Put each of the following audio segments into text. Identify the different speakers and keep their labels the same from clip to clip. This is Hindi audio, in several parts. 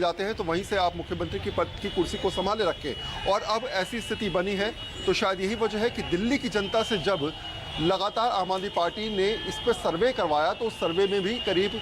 Speaker 1: जाते हैं तो वहीं से आप मुख्यमंत्री की पद की कुर्सी को संभाले रखें। और अब ऐसी स्थिति बनी है तो शायद यही वजह है कि दिल्ली की जनता से जब लगातार आम आदमी पार्टी ने इस पर सर्वे करवाया तो उस सर्वे में भी करीब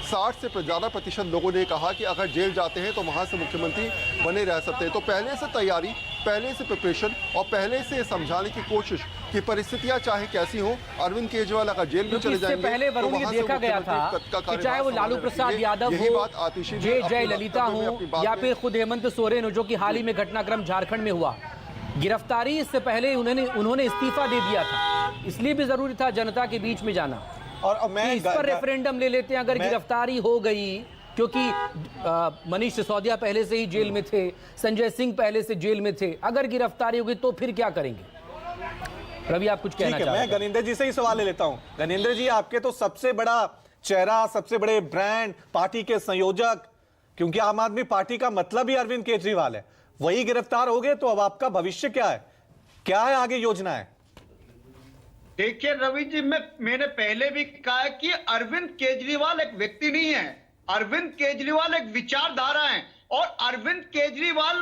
Speaker 1: 60 से ज़्यादा प्रतिशत लोगों ने कहा कि अगर जेल जाते हैं तो वहां से मुख्यमंत्री बने रह सकते हैं। तो पहले से तैयारी, पहले से प्रिपरेशन और पहले से समझाने की कोशिश कि परिस्थितियां चाहे कैसी हो, अरविंद केजरीवाल अगर जेल में चले जाएंगे
Speaker 2: पहले वरुण ये देखा गया था कि चाहे वो लालू प्रसाद यादव हो, जय ललिता हो या फिर खुद हेमंत सोरेन हो, जो कि हाल ही में घटनाक्रम झारखंड में हुआ, गिरफ्तारी इससे पहले उन्होंने इस्तीफा दे दिया था। इसलिए भी जरूरी था जनता के बीच में जाना। और मैं इस पर रेफरेंडम ले लेते हैं अगर गिरफ्तारी हो गई, क्योंकि मनीष सिसोदिया पहले से ही जेल में थे, संजय सिंह पहले से जेल में थे, अगर गिरफ्तारी होगी तो फिर क्या करेंगे? रवि, आप कुछ कहना चाहते हैं?
Speaker 3: मैं गणेंद्र जी से ही सवाल ले लेता हूं। गणेंद्र जी, आपके तो सबसे बड़ा चेहरा, सबसे बड़े ब्रांड, पार्टी के संयोजक, क्योंकि आम आदमी पार्टी का मतलब ही अरविंद केजरीवाल है, वही गिरफ्तार हो गए तो अब आपका भविष्य क्या है? क्या है आगे योजना है?
Speaker 4: देखिए रवि जी, मैंने पहले भी कहा है कि अरविंद केजरीवाल एक व्यक्ति नहीं है, अरविंद केजरीवाल एक विचारधारा है। और अरविंद केजरीवाल,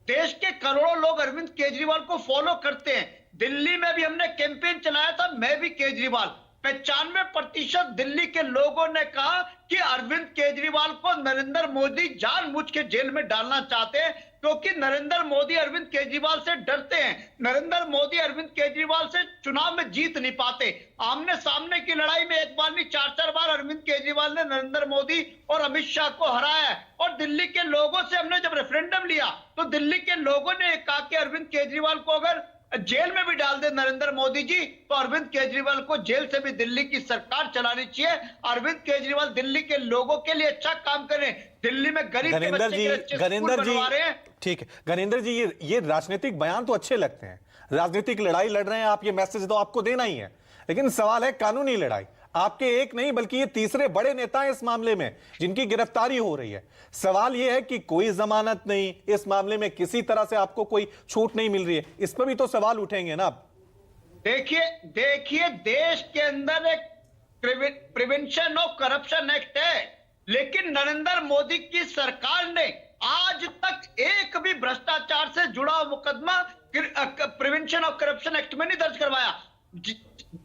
Speaker 4: देश के करोड़ों लोग अरविंद केजरीवाल को फॉलो करते हैं। दिल्ली में भी हमने कैंपेन चलाया था, मैं भी केजरीवाल। 95% दिल्ली के लोगों ने कहा कि अरविंद केजरीवाल को नरेंद्र मोदी जानबूझ के जेल में डालना चाहते हैं, क्योंकि नरेंद्र मोदी अरविंद केजरीवाल से डरते हैं। नरेंद्र मोदी अरविंद केजरीवाल से चुनाव में जीत नहीं पाते। आमने सामने की लड़ाई में एक बार नहीं, 4 बार अरविंद केजरीवाल ने नरेंद्र मोदी और अमित शाह को हराया है। और दिल्ली के लोगों से हमने जब रेफरेंडम लिया तो दिल्ली के लोगों ने कहा कि अरविंद केजरीवाल को अगर जेल में भी डाल दे नरेंद्र मोदी जी, तो अरविंद केजरीवाल को जेल से भी दिल्ली की सरकार चलानी चाहिए। अरविंद केजरीवाल दिल्ली के लोगों के लिए अच्छा काम करें, दिल्ली में गरीब के बच्चे के लिए अच्छे स्कूल बनवा रहे हैं।
Speaker 3: ठीक है गणेंद्र जी, ये राजनीतिक बयान तो अच्छे लगते हैं, राजनीतिक लड़ाई लड़ रहे हैं आप, ये मैसेज तो आपको देना ही है, लेकिन सवाल है कानूनी लड़ाई। आपके एक नहीं बल्कि ये तीसरे बड़े नेता हैं इस मामले में जिनकी गिरफ्तारी हो रही है। सवाल ये है कि कोई जमानत नहीं, इस मामले में किसी तरह से आपको कोई छूट नहीं मिल रही है, इस पर भी तो सवाल उठेंगे ना।
Speaker 4: देखिए देश के अंदर एक प्रिवेंशन ऑफ करप्शन एक्ट है, लेकिन नरेंद्र मोदी की सरकार ने आज तक एक भी भ्रष्टाचार से जुड़ा मुकदमा प्रिवेंशन ऑफ करप्शन एक्ट में नहीं दर्ज करवाया।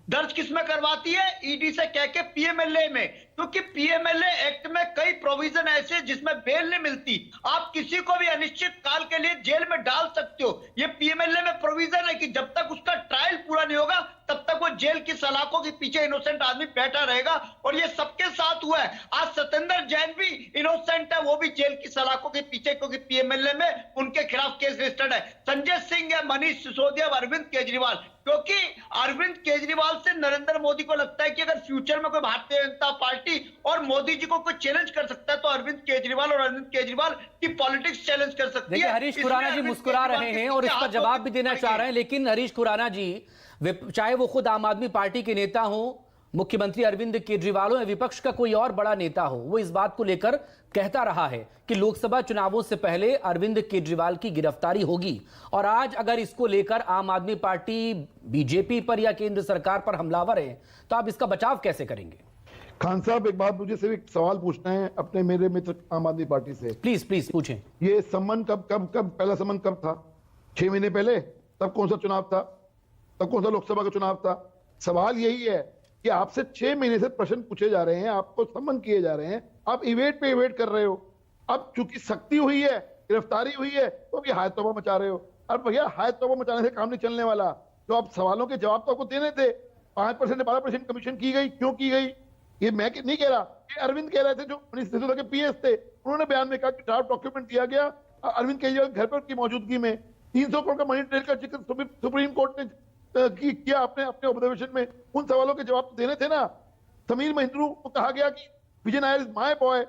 Speaker 4: दर्ज किसमें करवाती है? ईडी से कह के पीएमएलए में, क्योंकि पीएमएलए एक्ट में कई प्रोविजन ऐसे जिसमें बेल नहीं मिलती। आप किसी को भी अनिश्चित काल के लिए जेल में डाल सकते हो। ये पीएमएलए में प्रोविजन है कि जब तक उसका ट्रायल पूरा नहीं होगा तब तक वो जेल की सलाखों के पीछे इनोसेंट आदमी बैठा रहेगा। और ये सबके साथ हुआ है। आज सत्येंद्र जैन भी इनोसेंट है, वो भी जेल की सलाखों के पीछे, क्योंकि पीएमएलए में उनके खिलाफ केस रजिस्टर्ड है। संजय सिंह है, मनीष सिसोदिया, अरविंद केजरीवाल, क्योंकि अरविंद केजरीवाल से नरेंद्र मोदी को लगता है कि अगर फ्यूचर में कोई भारतीय जनता पार्टी और मोदी जी को कोई चैलेंज कर सकता है तो अरविंद केजरीवाल और अरविंद केजरीवाल की पॉलिटिक्स चैलेंज कर सकती है।
Speaker 2: हरीश खुराना जी मुस्कुरा रहे हैं और इसका जवाब भी देना चाह रहे हैं, लेकिन हरीश खुराना जी, चाहे वो खुद आम आदमी पार्टी के नेता हो, मुख्यमंत्री अरविंद केजरीवाल हो या विपक्ष का कोई और बड़ा नेता हो, वो इस बात को लेकर कहता रहा है कि लोकसभा चुनावों से पहले अरविंद केजरीवाल की गिरफ्तारी होगी। और आज अगर इसको लेकर आम आदमी पार्टी बीजेपी पर या केंद्र सरकार पर हमलावर है तो आप इसका बचाव कैसे करेंगे?
Speaker 5: खान साहब, एक बात मुझे सिर्फ एक सवाल पूछना है अपने मेरे मित्र आम आदमी पार्टी से।
Speaker 2: प्लीज पूछें।
Speaker 5: ये सम्मन कब पहला सम्मन कब था? 6 महीने पहले? तब कौन सा चुनाव था? तब कौन सा लोकसभा का चुनाव था? सवाल यही है कि आपसे 6 महीने से प्रश्न पूछे जा रहे हैं, आपको सम्मन किए जा रहे हैं, आप इवेट पे इवेट कर रहे हो। अब चूंकि सख्ती हुई है, गिरफ्तारी हुई है, तो अभी हाय तौबा मचा रहे हो। अब भैया, हाय तौबा मचाने से काम नहीं चलने वाला। जो आप सवालों के जवाब तो आपको देने थे। 5% से 12% कमीशन की गई, क्यों की गई? ये मैं नहीं कह रहा, ये अरविंद कह रहे थे, जो मनीष सिसोदिया के पीएस थे। उन्होंने बयान में कहा कि ड्राफ्ट डॉक्यूमेंट दिया गया अरविंद केजरीवाल घर पर की मौजूदगी में। 300 करोड़ का मनी ट्रेल का जिक्र सुप्रीम कोर्ट ने किया अपने ऑब्जर्वेशन में। उन सवालों के जवाब तो देने थे ना। समीर महिंद्रू को कहा गया कि विजय नायर इज माय बॉय,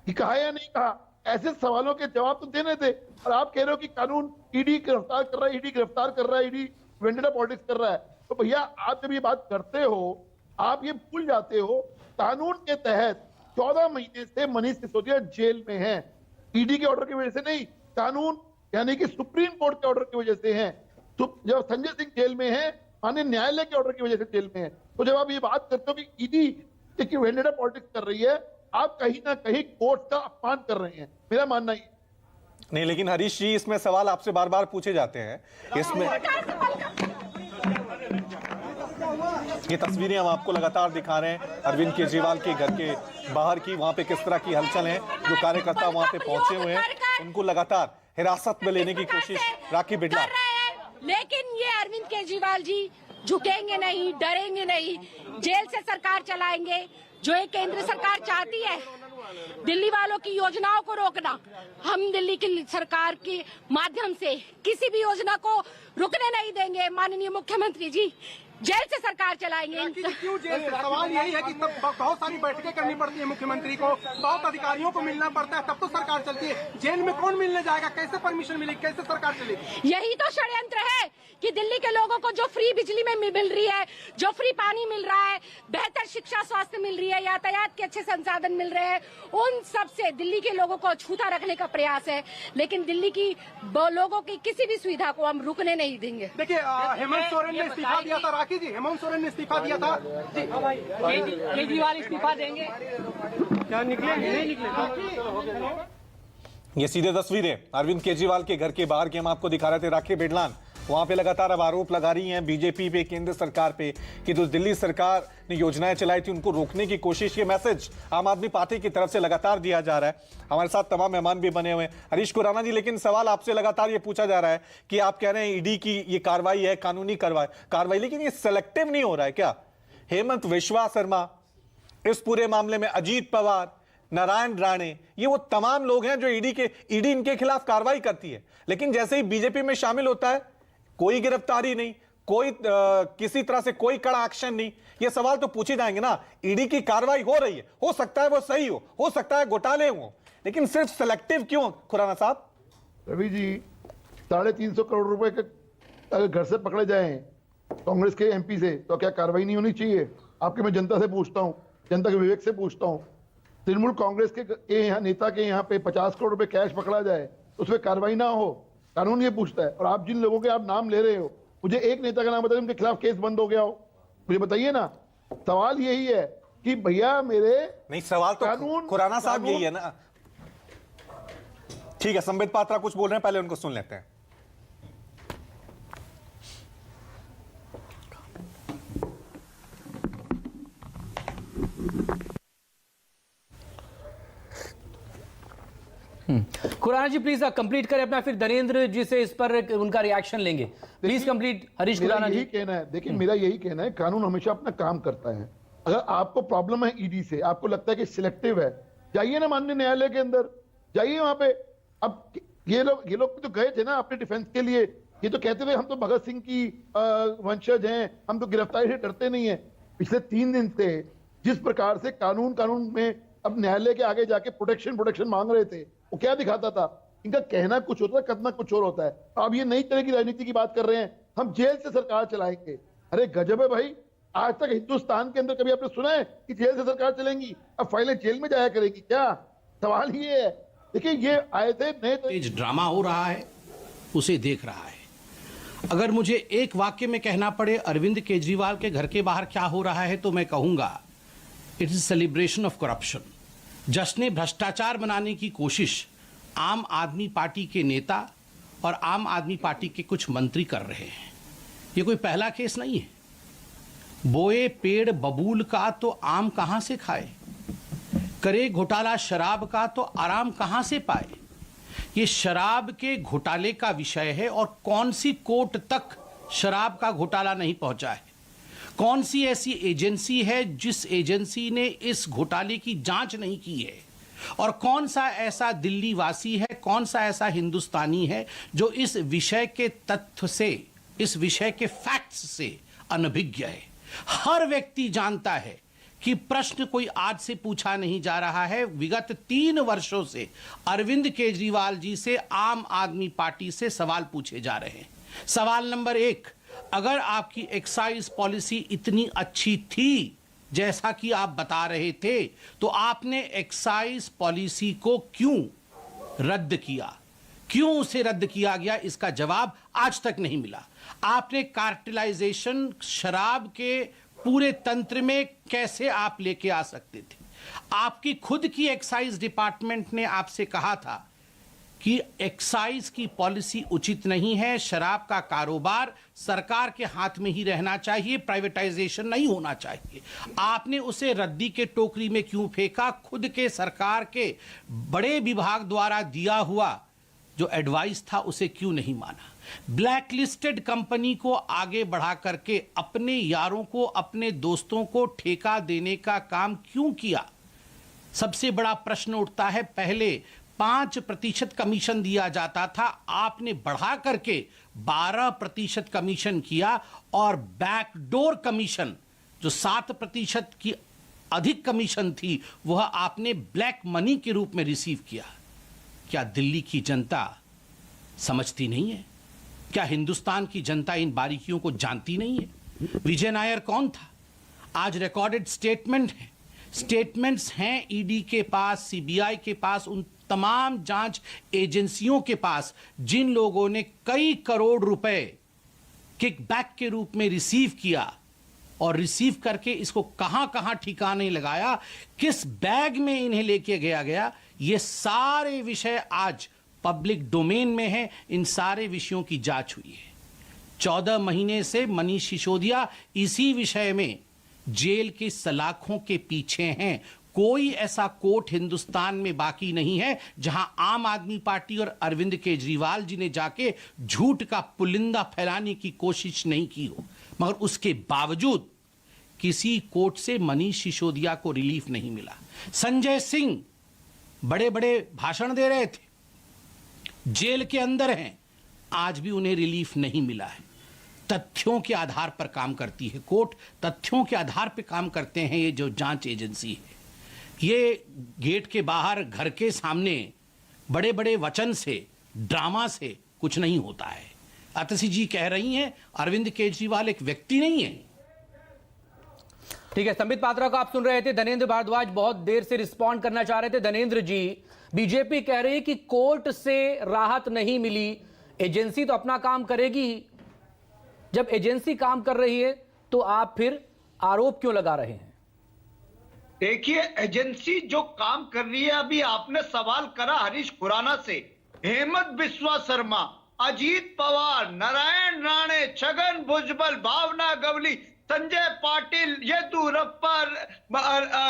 Speaker 5: कहा या नहीं कहा? ऐसे सवालों के जवाब तो देने थे। और आप कह रहे हो कि कानून ईडी गिरफ्तार कर रहा है, ईडी गिरफ्तार कर रहा है, ईडी वेंडेटा पॉलिटिक्स कर रहा है। तो भैया, आप जब ये बात करते हो, आप ये भूल जाते हो कानून के तहत 14 महीने से मनीष सिसोदिया जेल में हैं। ईडी के ऑर्डर की वजह से नहीं, कानून यानी कि सुप्रीम कोर्ट के ऑर्डर की वजह से हैं। तो जब संजय सिंह जेल में है, माननीय न्यायालय के ऑर्डर की वजह से जेल में है। तो जब आप ये बात करते हो कि ईडी वेंडेटा पॉलिटिक्स कर रही है, आप कहीं ना कहीं कोर्ट का अपमान कर रहे हैं। मेरा मानना ही।
Speaker 3: नहीं, लेकिन हरीश जी इसमें सवाल आपसे बार बार पूछे जाते हैं इसमें। ये तस्वीरें हम आपको लगातार दिखा रहे हैं अरविंद केजरीवाल के घर के बाहर की, वहां पे किस तरह की हलचल है। जो कार्यकर्ता वहां पे पहुंचे हुए हैं उनको लगातार हिरासत में लेने की कोशिश राखी बिड़ला।
Speaker 6: लेकिन ये अरविंद केजरीवाल जी झुकेंगे नहीं, डरेंगे नहीं, जेल से सरकार चलाएंगे। जो एक केंद्र सरकार चाहती है दिल्ली वालों की योजनाओं को रोकना, हम दिल्ली की सरकार के माध्यम से किसी भी योजना को रुकने नहीं देंगे। माननीय मुख्यमंत्री जी जेल से सरकार चलाएंगे।
Speaker 7: क्यों जेल? सवाल यही है कि तब बहुत सारी बैठकें करनी पड़ती है मुख्यमंत्री को, बहुत अधिकारियों को मिलना पड़ता है, तब तो सरकार चलती है। जेल में कौन मिलने जाएगा? कैसे परमिशन मिलेगी? कैसे सरकार चलेगी?
Speaker 6: यही तो षड्यंत्र है कि दिल्ली के लोगों को जो फ्री बिजली में मिल रही है, जो फ्री पानी मिल रहा है, बेहतर शिक्षा स्वास्थ्य मिल रही है, यातायात के अच्छे संसाधन मिल रहे हैं, उन सब से दिल्ली के लोगों को अछूता रखने का प्रयास है। लेकिन दिल्ली की लोगों की किसी भी सुविधा को हम रुकने नहीं देंगे।
Speaker 7: देखिए, हेमंत सोरेन ने इस्तीफा दिया था। राखी जी, हेमंत सोरेन ने इस्तीफा दिया था।
Speaker 6: केजरीवाल इस्तीफा देंगे?
Speaker 7: क्या निकले? नहीं निकले।
Speaker 3: ये सीधे तस्वीरें अरविंद केजरीवाल के घर के बाहर की हम आपको दिखा रहे थे। राखी बिड़लान वहां पे लगातार अब आरोप लगा रही हैं बीजेपी पे, केंद्र सरकार पे, कि जो दिल्ली सरकार ने योजनाएं चलाई थी उनको रोकने की कोशिश, ये मैसेज आम आदमी पार्टी की तरफ से लगातार दिया जा रहा है। हमारे साथ तमाम मेहमान भी बने हुए हैं। हरीश खुराना जी, लेकिन सवाल आपसे लगातार ये पूछा जा रहा है कि आप कह रहे हैं ईडी की ये कार्रवाई है, कानूनी कार्रवाई, लेकिन ये सिलेक्टिव नहीं हो रहा है क्या? हेमंत विश्वा शर्मा, इस पूरे मामले में अजीत पवार, नारायण राणे, ये वो तमाम लोग हैं जो ईडी इनके खिलाफ कार्रवाई करती है, लेकिन जैसे ही बीजेपी में शामिल होता है कोई गिरफ्तारी नहीं, कोई किसी तरह से कोई कड़ा एक्शन नहीं। ये सवाल तो पूछे जाएंगे ना। ईडी की कार्रवाई हो रही है, हो सकता है वो सही हो सकता है घोटाले हो, लेकिन सिर्फ सिलेक्टिव क्यों खुराना साहब?
Speaker 5: रवि जी, 350 करोड़ रुपए के अगर घर से पकड़े जाए कांग्रेस के एमपी से, तो क्या कार्रवाई नहीं होनी चाहिए? आपके मैं जनता से पूछता हूं, जनता के विवेक से पूछता हूं। तृणमूल कांग्रेस के यहाँ नेता के यहाँ पे 50 करोड़ रुपए कैश पकड़ा जाए, उसमें कार्रवाई ना हो, कानून ये पूछता है। और आप जिन लोगों के आप नाम ले रहे हो, मुझे एक नेता का नाम बताइए उनके खिलाफ केस बंद हो गया हो, मुझे बताइए ना। सवाल यही है कि भैया मेरे
Speaker 3: नहीं, सवाल तो खुराना साहब यही है ना। ठीक है, संबित पात्रा कुछ बोल रहे हैं, पहले उनको सुन लेते हैं।
Speaker 2: खुराना जी प्लीज कंप्लीट करें अपना, फिर धनेंद्र जी से इस पर उनका रिएक्शन लेंगे। प्लीज कंप्लीट हरीश खुराना जी।
Speaker 5: यही कहना है, देखिए मेरा यही कहना है, कानून हमेशा अपना काम करता है। अगर आपको प्रॉब्लम है ईडी से, आपको लगता है कि सिलेक्टिव है, जाइए ना माननीय न्यायालय के अंदर, जाइए वहां पे। अब ये लोग तो गए थे ना अपने डिफेंस के लिए, ये तो कहते थे हम तो भगत सिंह की वंशज हैं, हम तो गिरफ्तारी से डरते नहीं है। पिछले 3 दिन से जिस प्रकार से कानून में अब न्यायालय के आगे जाके प्रोटेक्शन मांग रहे थे, वो क्या दिखाता था? इनका कहना कुछ होता है, करना कुछ और होता है। अब ये नई तरह की राजनीति की बात कर रहे हैं, हम जेल से सरकार चलाएंगे। अरे गजब है भाई, आज तक हिंदुस्तान के अंदर कभी आपने सुना है कि जेल से सरकार चलेंगी? अब फाइलें जेल में जाया करेगी क्या? सवाल ये है। देखिए, ये आए थे नए
Speaker 8: ड्रामा हो रहा है, उसे देख रहा है। अगर मुझे एक वाक्य में कहना पड़े अरविंद केजरीवाल के घर के बाहर क्या हो रहा है, तो मैं कहूंगा it is celebration of corruption. जश्न भ्रष्टाचार बनाने की कोशिश आम आदमी पार्टी के नेता और आम आदमी पार्टी के कुछ मंत्री कर रहे हैं। ये कोई पहला केस नहीं है। बोए पेड़ बबूल का तो आम कहां से खाए, करे घोटाला शराब का तो आराम कहां से पाए। ये शराब के घोटाले का विषय है, और कौन सी कोर्ट तक शराब का घोटाला नहीं पहुंचा है? कौन सी ऐसी एजेंसी है जिस एजेंसी ने इस घोटाले की जांच नहीं की है? और कौन सा ऐसा दिल्ली वासी है, कौन सा ऐसा हिंदुस्तानी है जो इस विषय के तथ्य से, इस विषय के फैक्ट्स से अनभिज्ञ है? हर व्यक्ति जानता है कि प्रश्न कोई आज से पूछा नहीं जा रहा है। विगत 3 वर्षों से अरविंद केजरीवाल जी से आम आदमी पार्टी से सवाल पूछे जा रहे हैं। सवाल नंबर 1, अगर आपकी एक्साइज पॉलिसी इतनी अच्छी थी जैसा कि आप बता रहे थे, तो आपने एक्साइज पॉलिसी को क्यों रद्द किया? क्यों उसे रद्द किया गया, इसका जवाब आज तक नहीं मिला। आपने कार्टेलाइजेशन शराब के पूरे तंत्र में कैसे आप लेके आ सकते थे? आपकी खुद की एक्साइज डिपार्टमेंट ने आपसे कहा था कि एक्साइज की पॉलिसी उचित नहीं है, शराब का कारोबार सरकार के हाथ में ही रहना चाहिए, प्राइवेटाइजेशन नहीं होना चाहिए। आपने उसे रद्दी के टोकरी में क्यों फेंका? खुद के सरकार के बड़े विभाग द्वारा दिया हुआ जो एडवाइस था उसे क्यों नहीं माना? ब्लैक लिस्टेड कंपनी को आगे बढ़ा करके अपने यारों को, अपने दोस्तों को ठेका देने का काम क्यों किया? सबसे बड़ा प्रश्न उठता है, पहले 5% कमीशन दिया जाता था, आपने बढ़ा करके 12% कमीशन किया और बैकडोर कमीशन जो 7% की अधिक कमीशन थी वह आपने ब्लैक मनी के रूप में रिसीव किया। क्या दिल्ली की जनता समझती नहीं है? क्या हिंदुस्तान की जनता इन बारीकियों को जानती नहीं है? विजय नायर कौन था? आज रिकॉर्डेड स्टेटमेंट है, स्टेटमेंट्स हैं ईडी के पास, सीबीआई के पास, उन तमाम जांच एजेंसियों के पास जिन लोगों ने कई करोड़ रुपए किकबैक के रूप में रिसीव किया और रिसीव करके इसको कहां कहां ठिकाने लगाया, किस बैग में इन्हें लेके गया, ये सारे विषय आज पब्लिक डोमेन में है। इन सारे विषयों की जांच हुई है। 14 महीने से मनीष सिसोदिया इसी विषय में जेल के सलाखों के पीछे हैं। कोई ऐसा कोर्ट हिंदुस्तान में बाकी नहीं है जहां आम आदमी पार्टी और अरविंद केजरीवाल जी ने जाके झूठ का पुलिंदा फैलाने की कोशिश नहीं की हो, मगर उसके बावजूद किसी कोर्ट से मनीष सिसोदिया को रिलीफ नहीं मिला। संजय सिंह बड़े बड़े भाषण दे रहे थे, जेल के अंदर हैं, आज भी उन्हें रिलीफ नहीं मिला है। तथ्यों के आधार पर काम करती है कोर्ट, तथ्यों के आधार पर काम करते हैं ये जो जांच एजेंसी है। ये गेट के बाहर, घर के सामने बड़े बड़े वचन से, ड्रामा से कुछ नहीं होता है। अतसी जी कह रही हैं अरविंद केजरीवाल एक व्यक्ति नहीं है।
Speaker 2: ठीक है, संबित पात्रा को आप सुन रहे थे। धनेंद्र भारद्वाज बहुत देर से रिस्पॉन्ड करना चाह रहे थे। धनेंद्र जी, बीजेपी कह रही है कि कोर्ट से राहत नहीं मिली, एजेंसी तो अपना काम करेगी ही। जब एजेंसी काम कर रही है तो आप फिर आरोप क्यों लगा रहे हैं?
Speaker 4: देखिए, एजेंसी जो काम कर रही है, अभी आपने सवाल करा हरीश खुराना से, हेमंत बिस्वा शर्मा, अजीत पवार, नारायण राणे, छगन भुजबल, भावना गवली, संजय पाटिल, येदियुरप्पा,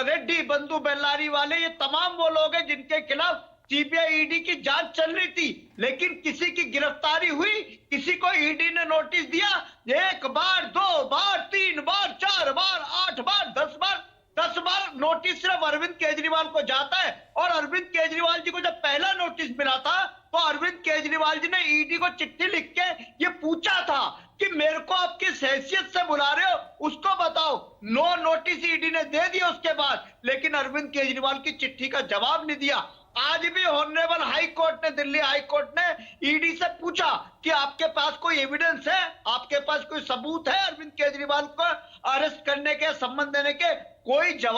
Speaker 4: रेड्डी, बंधु बेल्लारी वाले, ये तमाम वो लोग हैं जिनके खिलाफ सीबीआई ईडी की जांच चल रही थी, लेकिन किसी की गिरफ्तारी हुई? किसी को ईडी ने नोटिस दिया? 1 बार, 2 बार, 3 बार, 4 बार, 8 बार, 10 बार, 10 बार नोटिस सिर्फ अरविंद केजरीवाल को जाता है। और अरविंद केजरीवाल जी को जब पहला नोटिस मिला था तो अरविंद केजरीवाल जी ने ईडी को चिट्ठी लिख के ये पूछा था कि मेरे को आप किस हैसियत से बुला रहे हो, उसको बताओ। नो नोटिस ईडी ने दे दिया उसके बाद, लेकिन अरविंद केजरीवाल की चिट्ठी का जवाब नहीं दिया। आज भी ऑनरेबल हाई कोर्ट ने, दिल्ली हाई कोर्ट ने ईडी से पूछा कि आपके पास कोई एविडेंस है, आपके पास कोई सबूत है अरविंद केजरीवाल को अरेस्ट करने के, संबंध देने के? कोई जवाब